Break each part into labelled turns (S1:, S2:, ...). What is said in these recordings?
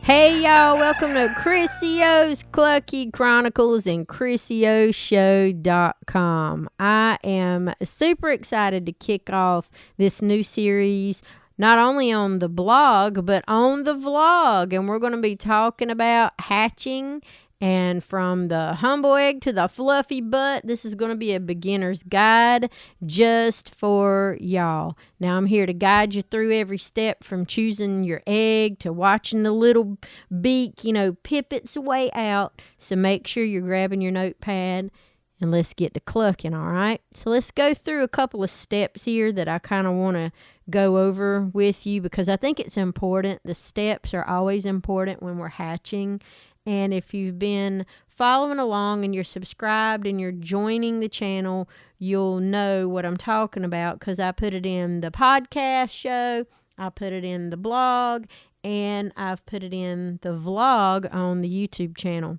S1: Hey y'all, welcome to Chrissy-O's Clucky Chronicles and ChrissyOShow.com. I am super excited to kick off this new series, not only on the blog, but on the vlog. And we're going to be talking about hatching, and from the humble egg to the fluffy butt. This is going to be a beginner's guide just for y'all. Now, I'm here to guide you through every step from choosing your egg to watching the little beak, pip its way out. So make sure you're grabbing your notepad and let's get to clucking, all right? So let's go through a couple of steps here that I kind of want to go over with you because I think it's important. The steps are always important when we're hatching. And if you've been following along and you're subscribed and you're joining the channel, you'll know what I'm talking about because I put it in the podcast show, I put it in the blog, and I've put it in the vlog on the YouTube channel.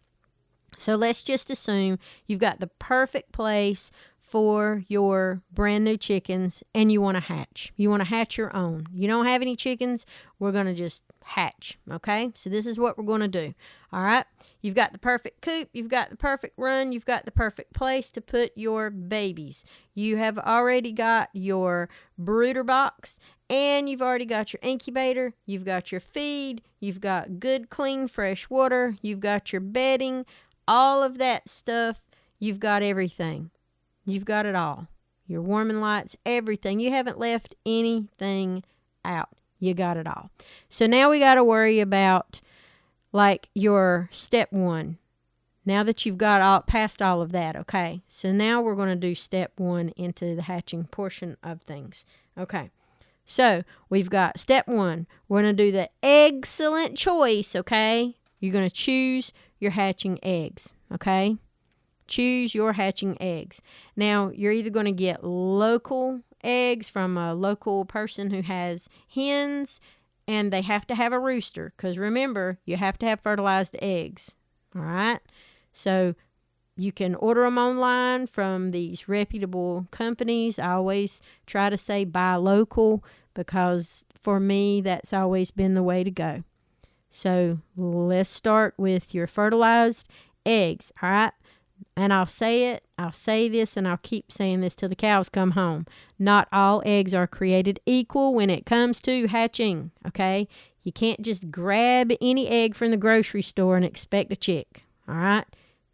S1: So let's just assume you've got the perfect place for your brand new chickens and you want to hatch. You want to hatch your own. You don't have any chickens, we're going to just hatch, okay? So this is what we're going to do, all right? You've got the perfect coop, you've got the perfect run, you've got the perfect place to put your babies. You have already got your brooder box, and you've already got your incubator, you've got your feed, you've got good, clean, fresh water, you've got your bedding, all of that stuff. You've got everything. You've got it all. Your warming lights, everything. You haven't left anything out. You got it all. So now we got to worry about like your step one. Now that you've got all past all of that, okay? So now we're going to do step one into the hatching portion of things. Okay. So we've got step one. We're going to do the excellent choice, okay? You're going to choose your hatching eggs, okay? Choose your hatching eggs. Now, you're either going to get local eggs from a local person who has hens, and they have to have a rooster, because remember, you have to have fertilized eggs, all right? So you can order them online from these reputable companies. I always try to say buy local, because for me, that's always been the way to go. So let's start with your fertilized eggs, all right? And I'll say this, and I'll keep saying this till the cows come home. Not all eggs are created equal when it comes to hatching, okay? You can't just grab any egg from the grocery store and expect a chick, all right?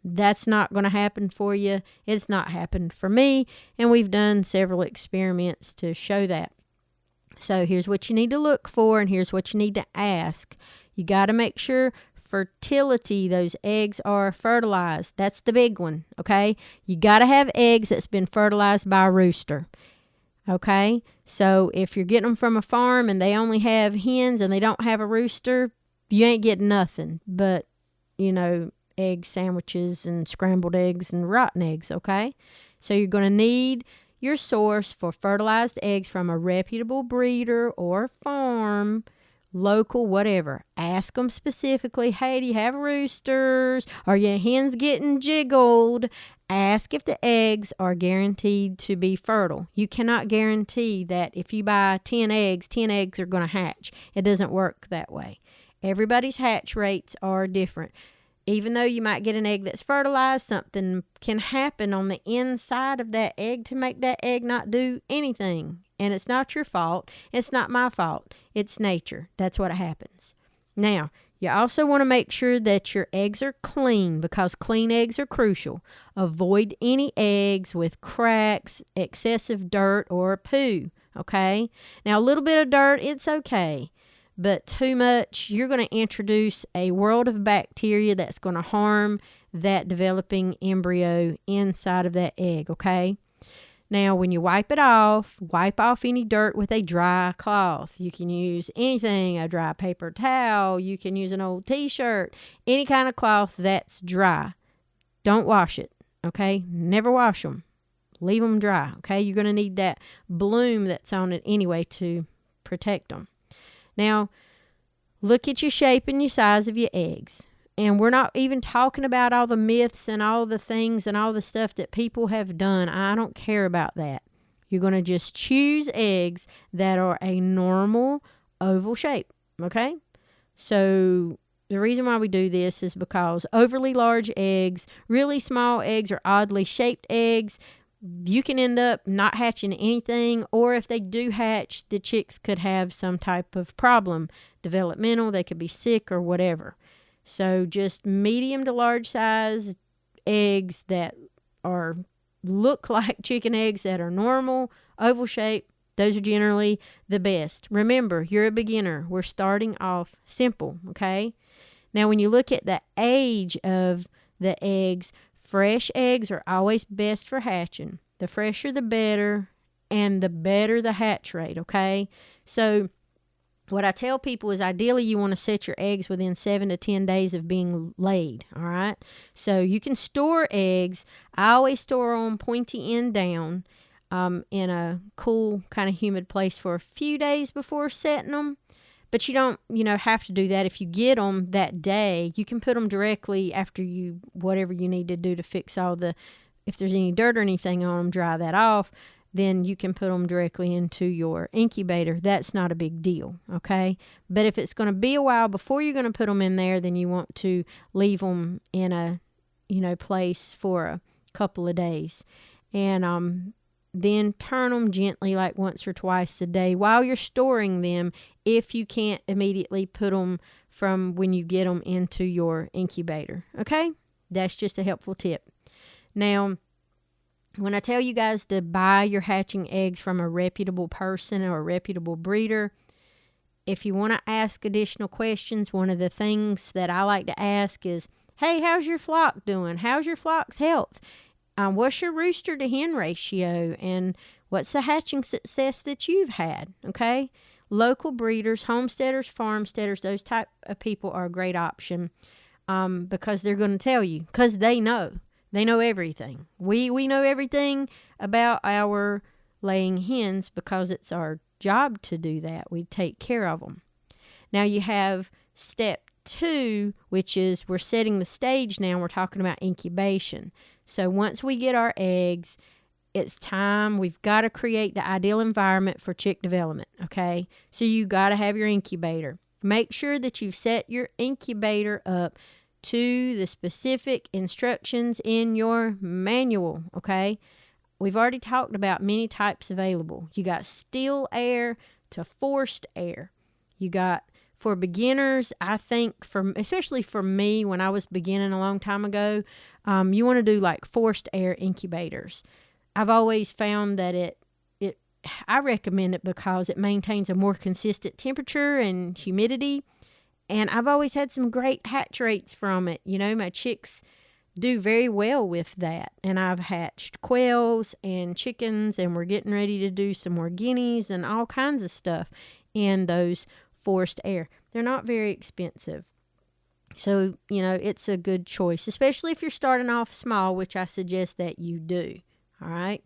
S1: That's not going to happen for you. It's not happened for me, and we've done several experiments to show that. So here's what you need to look for, and here's what you need to ask. You got to make sure fertility, those eggs are fertilized. That's the big one, okay? You got to have eggs that's been fertilized by a rooster, okay? So if you're getting them from a farm and they only have hens and they don't have a rooster, you ain't getting nothing but, egg sandwiches and scrambled eggs and rotten eggs, okay? So you're going to need your source for fertilized eggs from a reputable breeder or farm, local, whatever. Ask them specifically, hey, do you have roosters? Are your hens getting jiggled? Ask if the eggs are guaranteed to be fertile. You cannot guarantee that if you buy 10 eggs are going to hatch. It doesn't work that way. Everybody's hatch rates are different. Even though you might get an egg that's fertilized, something can happen on the inside of that egg to make that egg not do anything. And it's not your fault. It's not my fault. It's nature. That's what happens. Now, you also want to make sure that your eggs are clean, because clean eggs are crucial. Avoid any eggs with cracks, excessive dirt, or poo, okay? Now, a little bit of dirt, it's okay. But too much, you're going to introduce a world of bacteria that's going to harm that developing embryo inside of that egg, okay? Now, when you wipe off any dirt with a dry cloth. You can use anything, a dry paper towel. You can use an old t-shirt, any kind of cloth that's dry. Don't wash it, okay? Never wash them. Leave them dry, okay? You're going to need that bloom that's on it anyway to protect them. Now, look at your shape and your size of your eggs. And we're not even talking about all the myths and all the things and all the stuff that people have done. I don't care about that. You're going to just choose eggs that are a normal oval shape, okay? So the reason why we do this is because overly large eggs, really small eggs, or oddly shaped eggs, you can end up not hatching anything, or if they do hatch, the chicks could have some type of problem, developmental, they could be sick or whatever. So just medium to large size eggs that are look like chicken eggs that are normal, oval shaped, those are generally the best. Remember, you're a beginner. We're starting off simple, okay? Now, when you look at the age of the eggs, fresh eggs are always best for hatching. The fresher, the better, and the better the hatch rate, okay? So what I tell people is ideally you want to set your eggs within 7 to 10 days of being laid, all right? So you can store eggs. I always store them pointy end down in a cool, kind of humid place for a few days before setting them. But you don't, have to do that. If you get them that day, you can put them directly after whatever you need to do to fix if there's any dirt or anything on them, dry that off. Then you can put them directly into your incubator. That's not a big deal, okay? But if it's going to be a while before you're going to put them in there, then you want to leave them in a, place for a couple of days. And then turn them gently like once or twice a day while you're storing them if you can't immediately put them from when you get them into your incubator, okay? That's just a helpful tip. Now, when I tell you guys to buy your hatching eggs from a reputable person or a reputable breeder, if you want to ask additional questions, one of the things that I like to ask is, hey, how's your flock doing? How's your flock's health? What's your rooster to hen ratio? And what's the hatching success that you've had? Okay? Local breeders, homesteaders, farmsteaders, those type of people are a great option because they're going to tell you because they know. They know everything. We know everything about our laying hens because it's our job to do that. We take care of them. Now you have step 2, which is we're setting the stage now. We're talking about incubation. So once we get our eggs, it's time. We've got to create the ideal environment for chick development, okay? So you got to have your incubator. Make sure that you've set your incubator up to the specific instructions in your manual, okay? We've already talked about many types available. You got still air to forced air. You got, for beginners, I think, especially for me when I was beginning a long time ago, you want to do like forced air incubators. I've always found that I recommend it because it maintains a more consistent temperature and humidity. And I've always had some great hatch rates from it. My chicks do very well with that. And I've hatched quails and chickens, and we're getting ready to do some more guineas and all kinds of stuff in those forced air. They're not very expensive. So, it's a good choice, especially if you're starting off small, which I suggest that you do. All right?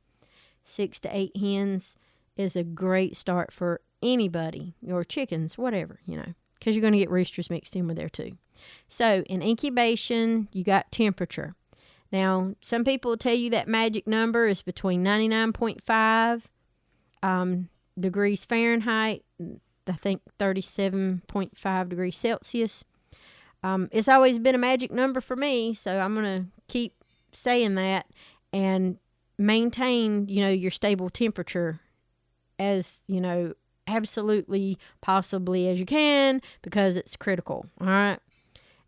S1: 6 to 8 hens is a great start for anybody, or chickens, whatever, because you're going to get roosters mixed in with there too. So in incubation, you got temperature. Now, some people will tell you that magic number is between 99.5 degrees Fahrenheit, I think 37.5 degrees Celsius. It's always been a magic number for me, so I'm going to keep saying that and maintain, your stable temperature as, absolutely possibly as you can because it's critical, all right?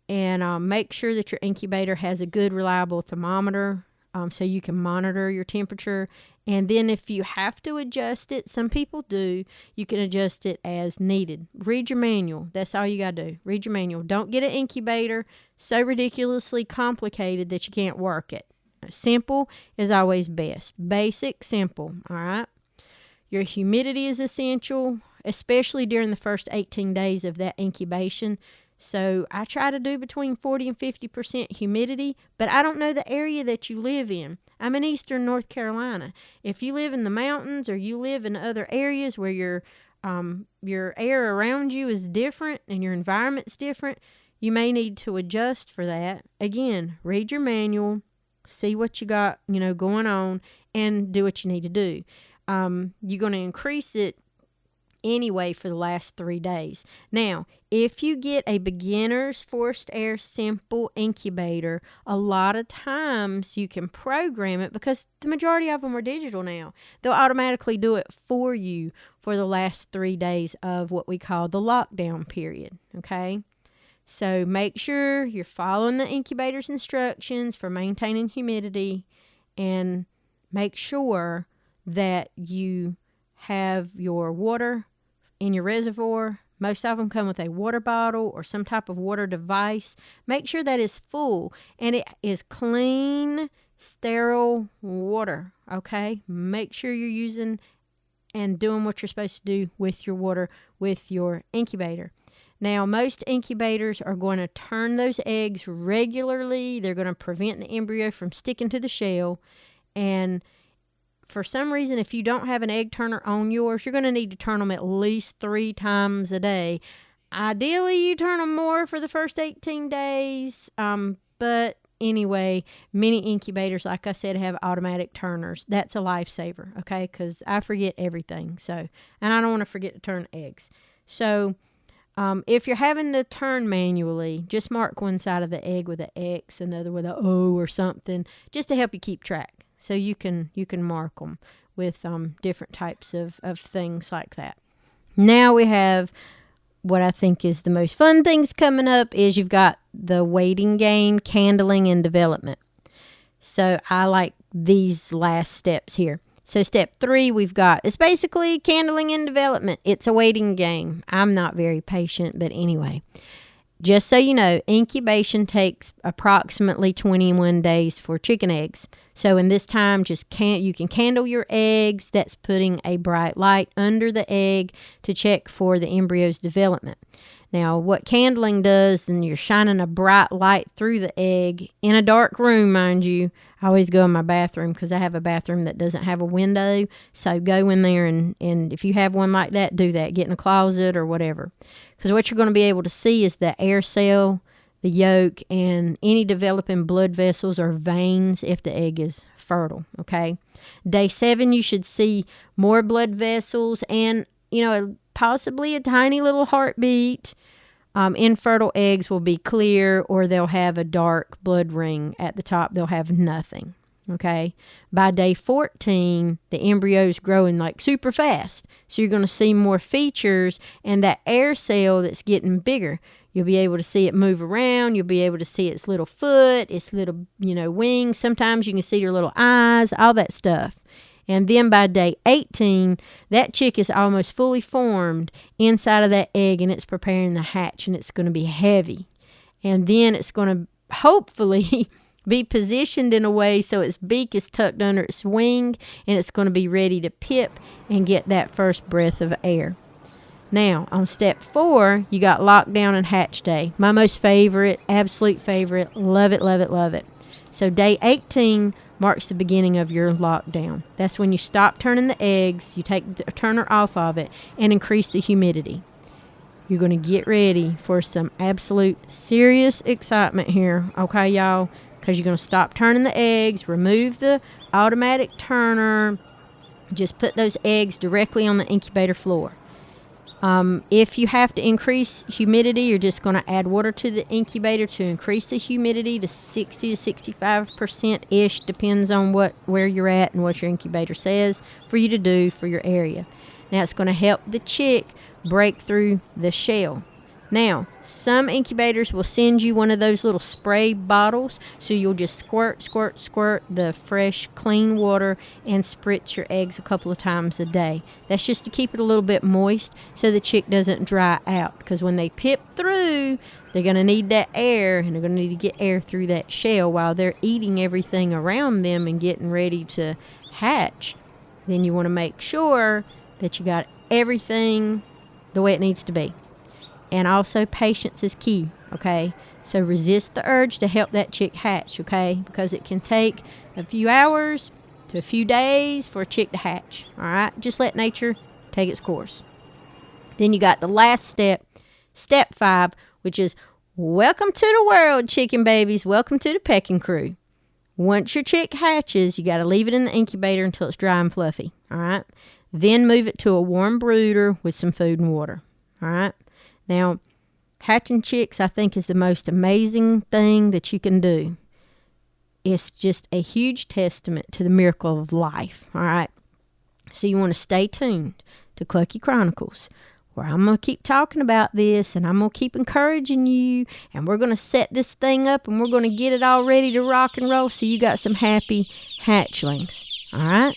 S1: And make sure that your incubator has a good, reliable thermometer so you can monitor your temperature. And then if you have to adjust it, some people do, you can adjust it as needed. Read your manual. That's all you got to do. Read your manual. Don't get an incubator so ridiculously complicated that you can't work it. Simple is always best. Basic, simple, all right? Your humidity is essential, especially during the first 18 days of that incubation. So I try to do between 40 and 50% humidity, but I don't know the area that you live in. I'm in eastern North Carolina. If you live in the mountains or you live in other areas where your air around you is different and your environment's different, you may need to adjust for that. Again, read your manual, see what you got, going on, and do what you need to do. You're going to increase it anyway for the last 3 days. Now, if you get a beginner's forced air simple incubator, a lot of times you can program it because the majority of them are digital now. They'll automatically do it for you for the last 3 days of what we call the lockdown period, okay? So make sure you're following the incubator's instructions for maintaining humidity, and make sure that you have your water in your reservoir. Most of them come with a water bottle or some type of water device. Make sure that is full and it is clean, sterile water, okay? Make sure you're using and doing what you're supposed to do with your water with your incubator. Now, most incubators are going to turn those eggs regularly. They're going to prevent the embryo from sticking to the shell. And for some reason, if you don't have an egg turner on yours, you're going to need to turn them at least 3 times a day. Ideally, you turn them more for the first 18 days. But anyway, many incubators, like I said, have automatic turners. That's a lifesaver, okay? Because I forget everything. And I don't want to forget to turn eggs. So if you're having to turn manually, just mark one side of the egg with an X, another with an O or something, just to help you keep track. So you can mark them with different types of things like that. Now we have what I think is the most fun things coming up is you've got the waiting game, candling, and development. So I like these last steps here. So step 3 it's basically candling and development. It's a waiting game. I'm not very patient, but anyway. Just so you know, incubation takes approximately 21 days for chicken eggs. So in this time, you can candle your eggs. That's putting a bright light under the egg to check for the embryo's development. Now, what candling does, and you're shining a bright light through the egg in a dark room, mind you. I always go in my bathroom because I have a bathroom that doesn't have a window. So go in there and if you have one like that, do that. Get in a closet or whatever. Because what you're going to be able to see is the air cell, the yolk, and any developing blood vessels or veins if the egg is fertile, okay? Day 7, you should see more blood vessels and, possibly a tiny little heartbeat. Infertile eggs will be clear or they'll have a dark blood ring at the top. They'll have nothing, okay? By day 14, the embryo is growing like super fast. So you're going to see more features, and that air cell that's getting bigger, you'll be able to see it move around. You'll be able to see its little foot, its little, wings. Sometimes you can see your little eyes, all that stuff. And then by day 18, that chick is almost fully formed inside of that egg, and it's preparing to hatch, and it's going to be heavy. And then it's going to hopefully be positioned in a way so its beak is tucked under its wing, and it's going to be ready to pip and get that first breath of air. Now, on step 4, you got lockdown and hatch day. My most favorite, absolute favorite. Love it, love it, love it. So day 18 marks the beginning of your lockdown. That's when you stop turning the eggs, you take the turner off of it, and increase the humidity. You're going to get ready for some absolute serious excitement here, okay, y'all? Because you're going to stop turning the eggs, remove the automatic turner, just put those eggs directly on the incubator floor. If you have to increase humidity, you're just going to add water to the incubator to increase the humidity to 60 to 65%-ish. Depends on where you're at and what your incubator says for you to do for your area. Now, it's going to help the chick break through the shell. Now, some incubators will send you one of those little spray bottles, so you'll just squirt the fresh, clean water and spritz your eggs a couple of times a day. That's just to keep it a little bit moist so the chick doesn't dry out, because when they pip through, they're going to need that air, and they're going to need to get air through that shell while they're eating everything around them and getting ready to hatch. Then you want to make sure that you got everything the way it needs to be. And also, patience is key, okay? So resist the urge to help that chick hatch, okay? Because it can take a few hours to a few days for a chick to hatch, all right? Just let nature take its course. Then you got the last step, step 5, which is welcome to the world, chicken babies. Welcome to the pecking crew. Once your chick hatches, you got to leave it in the incubator until it's dry and fluffy, all right? Then move it to a warm brooder with some food and water. All right. Now, hatching chicks, I think, is the most amazing thing that you can do. It's just a huge testament to the miracle of life. All right. So you want to stay tuned to Clucky Chronicles, where I'm going to keep talking about this, and I'm going to keep encouraging you, and we're going to set this thing up, and we're going to get it all ready to rock and roll so you got some happy hatchlings. All right?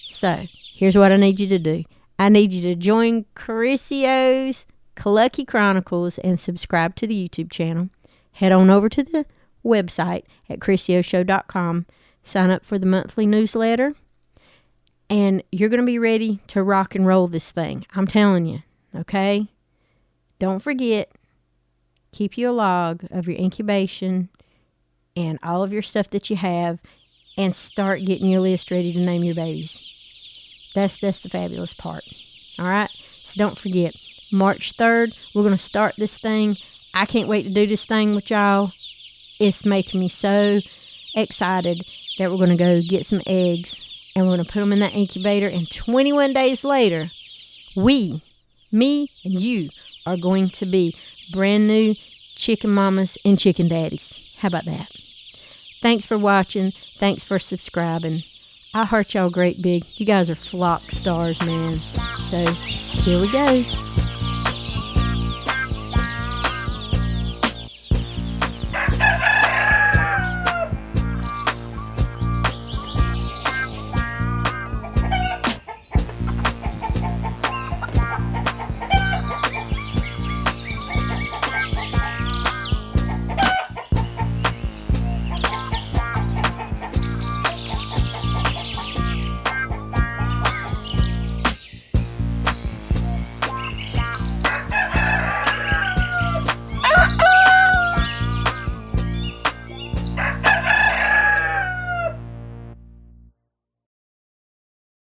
S1: So here's what I need you to do. I need you to join Crissio's Clucky Chronicles and subscribe to the YouTube channel. Head on over to the website at ChrissioShow.com. Sign up for the monthly newsletter. And you're going to be ready to rock and roll this thing. I'm telling you, okay? Don't forget, keep you a log of your incubation and all of your stuff that you have, and start getting your list ready to name your babies. That's the fabulous part. All right? So don't forget, March 3rd, we're going to start this thing. I can't wait to do this thing with y'all. It's making me so excited that we're going to go get some eggs, and we're going to put them in that incubator, and 21 days later, me and you are going to be brand new chicken mamas and chicken daddies. How about that? Thanks for watching. Thanks for subscribing. I heart y'all great big. You guys are flock stars, man. So here we go.